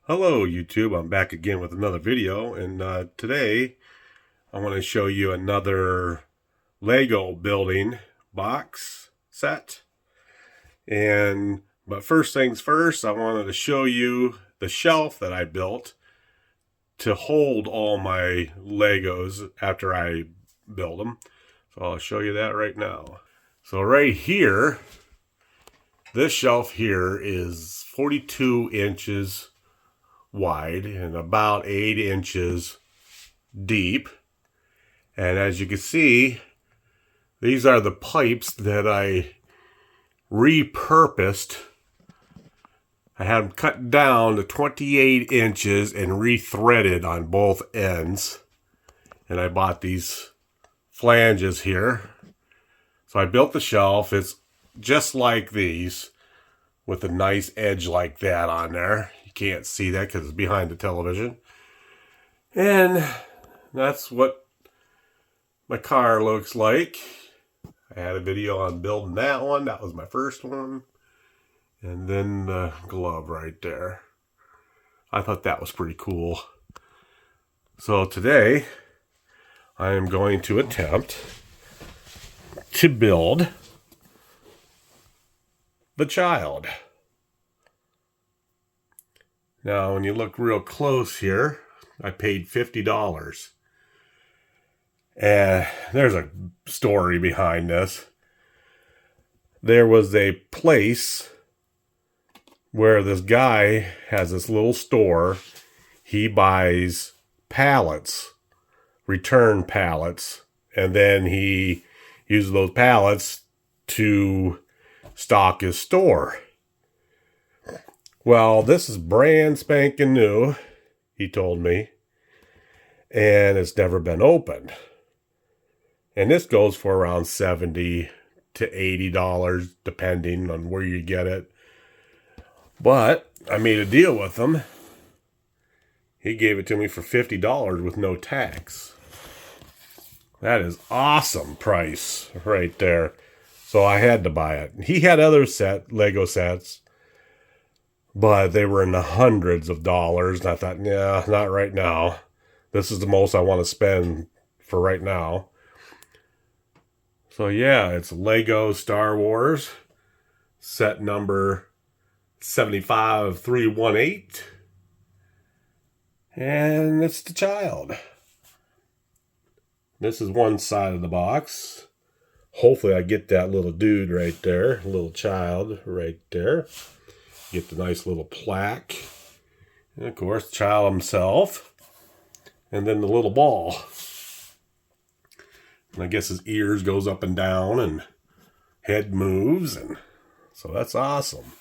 Hello YouTube, I'm back again with another video, and today I want to show you another Lego building box set. But first things first, I wanted to show you the shelf that I built to hold all my Legos after I build them. So I'll show you that right now. So right here, this shelf here is 42 inches wide and about 8 inches deep. And as you can see, these are the pipes that I repurposed. I had them cut down to 28 inches and rethreaded on both ends. And I bought these flanges here. So I built the shelf. It's just like these with a nice edge like that on there. You can't see that because it's behind the television. And that's what my car looks like. I had a video on building that one. That was my first one. And then the glove right there. I thought that was pretty cool. So today, I am going to attempt to build the child. Now, when you look real close here, I paid $50. And there's a story behind this. There was a place where this guy has this little store. He buys pallets, return pallets, and then he uses those pallets to stock his store. Well, this is brand spanking new, he told me, and it's never been opened. And this goes for around $70 to $80, depending on where you get it. But I made a deal with him. He gave it to me for $50 with no tax. That is awesome price right there. So I had to buy it. He had other Lego sets, but they were in the hundreds of dollars. And I thought, yeah, not right now. This is the most I want to spend for right now. So yeah, it's Lego Star Wars set number 75318. And it's the child. This is one side of the box. Hopefully I get that little dude right there, little child right there. Get the nice little plaque. And of course, the child himself. And then the little ball. And I guess his ears goes up and down and head moves. And so that's awesome.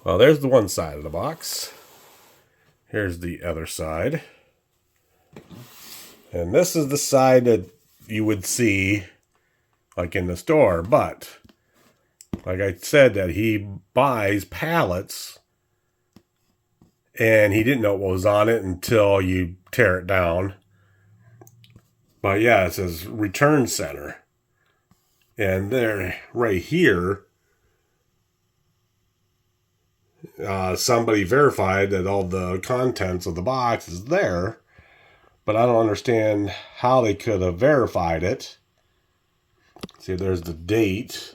Well, there's the one side of the box. Here's the other side. And this is the side that you would see like in the store. But like I said, that he buys pallets and he didn't know what was on it until you tear it down. But yeah, it says return center. And there, right here, somebody verified that all the contents of the box is there. But I don't understand how they could have verified it. See, there's the date.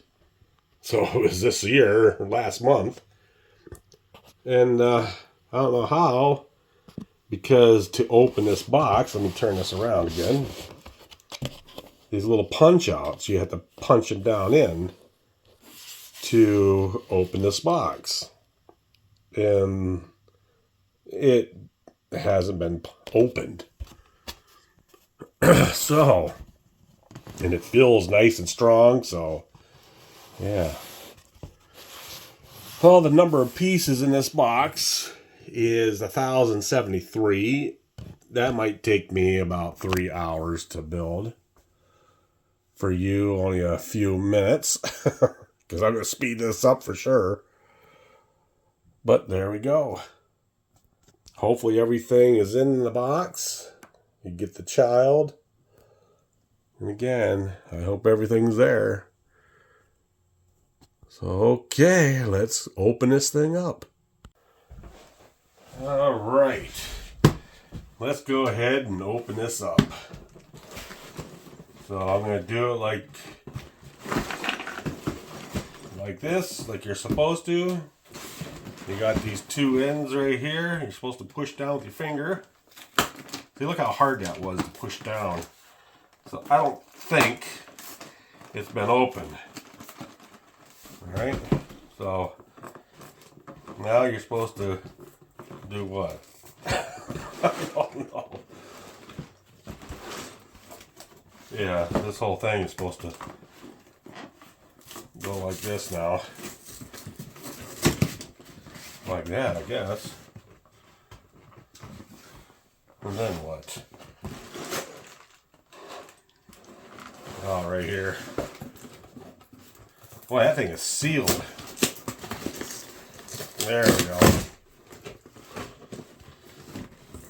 So it was this year, last month. And I don't know how, because to open this box, let me turn this around again. These little punch outs, you have to punch them down in to open this box. And it hasn't been opened. So, and it feels nice and strong, so yeah. Well, the number of pieces in this box is 1,073. That might take me about 3 hours to build. For you, only a few minutes. Because I'm going to speed this up for sure. But there we go. Hopefully everything is in the box. You get the child. And again, I hope everything's there. So, okay, let's open this thing up. All right, let's go ahead and open this up. So I'm going to do it like this, like you're supposed to. You got these two ends right here. You're supposed to push down with your finger. See, look how hard that was to push down. So I don't think it's been opened. All right. So now you're supposed to do what? I don't know. Yeah, this whole thing is supposed to go like this now. Like that, I guess. And then what? Oh, right here. Boy, that thing is sealed. There we go.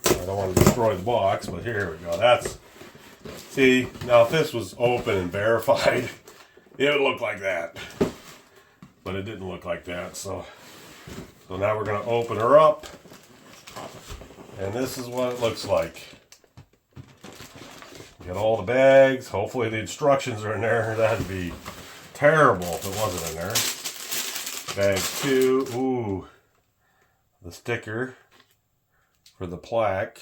I don't want to destroy the box, but here we go. That's, see, now if this was open and verified, it would look like that. But it didn't look like that, so now we're going to open her up. And this is what it looks like. Get all the bags. Hopefully the instructions are in there. That'd be terrible if it wasn't in there. Bag 2. Ooh. The sticker for the plaque.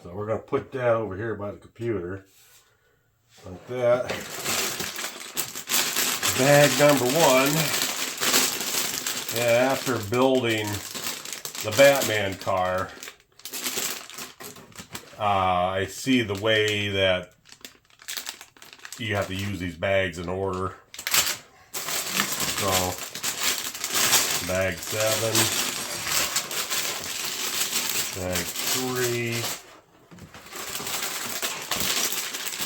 So we're going to put that over here by the computer. Like that. Bag number 1. Yeah, after building the Batman car, I see the way that you have to use these bags in order. So, bag 7, bag 3,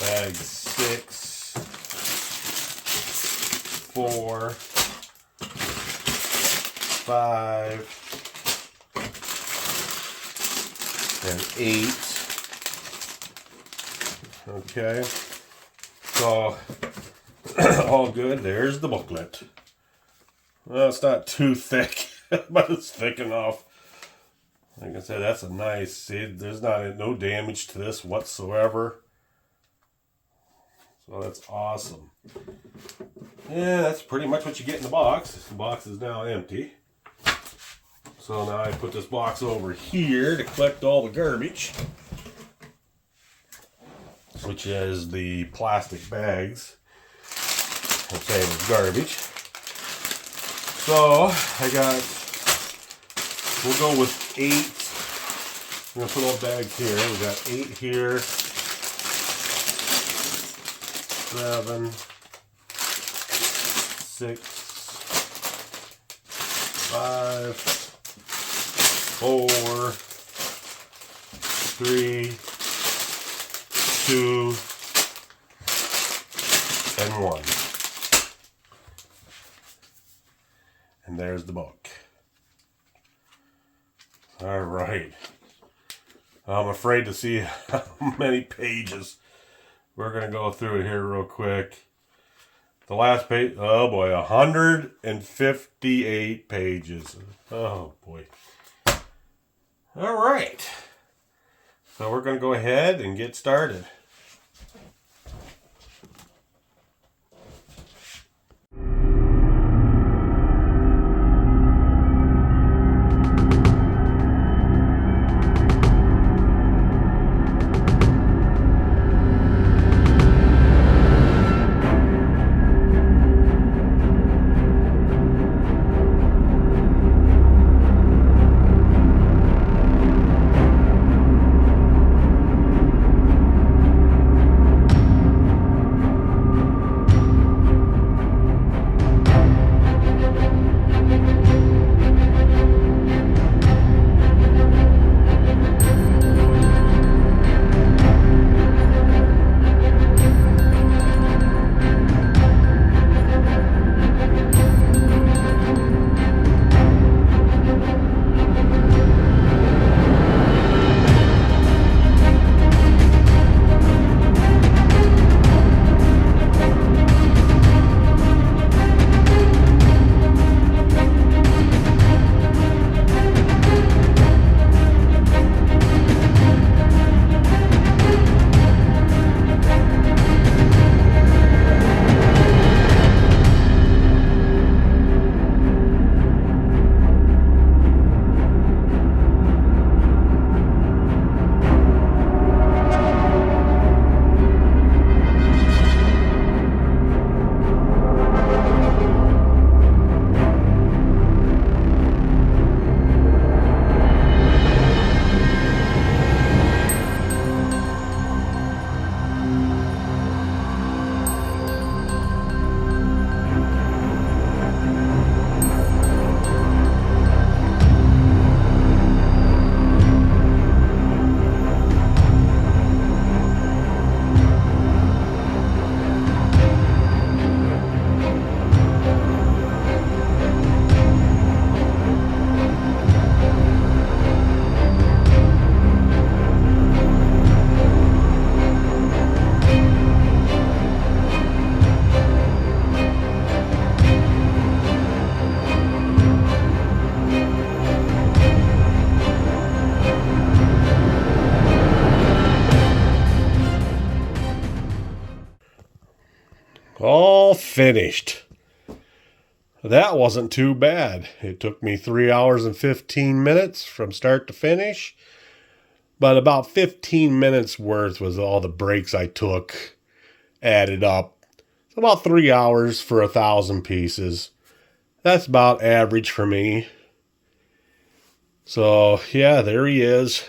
bag 6, 4, 5, and 8. Okay, so all good. There's the booklet. Well, it's not too thick, but it's thick enough. Like I said, that's a nice. See, there's no damage to this whatsoever. So that's awesome. Yeah, that's pretty much what you get in the box. The box is now empty. So now I put this box over here to collect all the garbage, which is the plastic bags. I'm saying it's garbage. So we'll go with 8. I'm gonna put all the bags here. We got 8 here, 7, 6, 5, 4, 3, 2, and 1. And there's the book. All right. I'm afraid to see how many pages. We're going to go through it here real quick. The last page, oh boy, 158 pages. Oh boy. All right. So we're going to go ahead and get started. finished. That wasn't too bad. It took me 3 hours and 15 minutes from start to finish. But about 15 minutes worth was all the breaks I took added up. It's about 3 hours for 1,000 pieces. That's about average for me. So, yeah, there he is.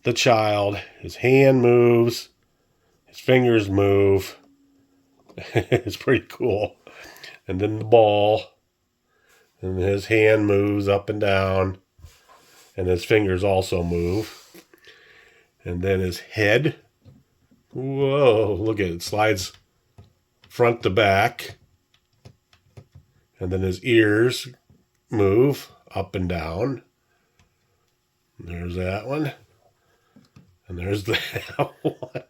The child. His hand moves. His fingers move. It's pretty cool. And then the ball. And his hand moves up and down. And his fingers also move. And then his head. Whoa, look at it. It slides front to back. And then his ears move up and down. And there's that one. And there's that one.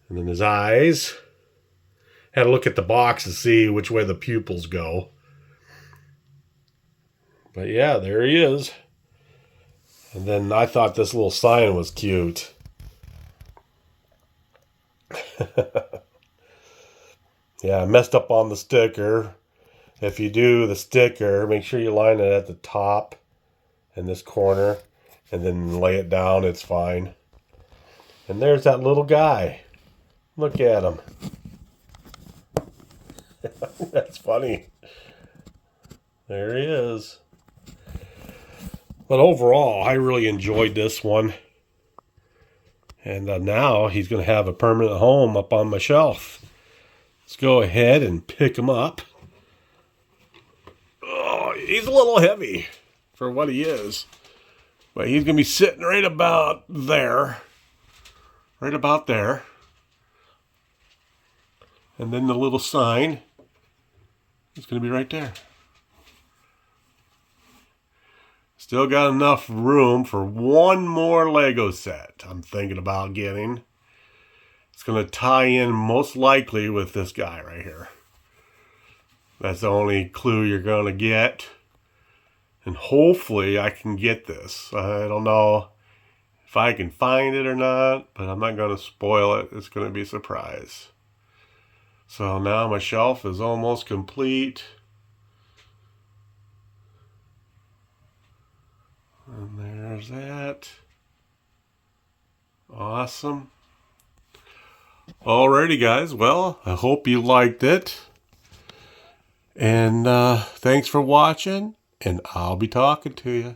And then his eyes. Had to look at the box to see which way the pupils go. But yeah, there he is. And then I thought this little sign was cute. Yeah, I messed up on the sticker. If you do the sticker, make sure you line it at the top in this corner and then lay it down. It's fine. And there's that little guy. Look at him. That's funny. There he is. But overall, I really enjoyed this one. And now he's going to have a permanent home up on my shelf. Let's go ahead and pick him up. Oh, he's a little heavy for what he is. But he's going to be sitting right about there. Right about there. And then the little sign is going to be right there. Still got enough room for one more Lego set I'm thinking about getting. It's going to tie in most likely with this guy right here. That's the only clue you're going to get. And hopefully I can get this. I don't know if I can find it or not, but I'm not going to spoil it. It's going to be a surprise. So now my shelf is almost complete. And there's that. Awesome. Alrighty, guys. Well, I hope you liked it. And thanks for watching. And I'll be talking to you.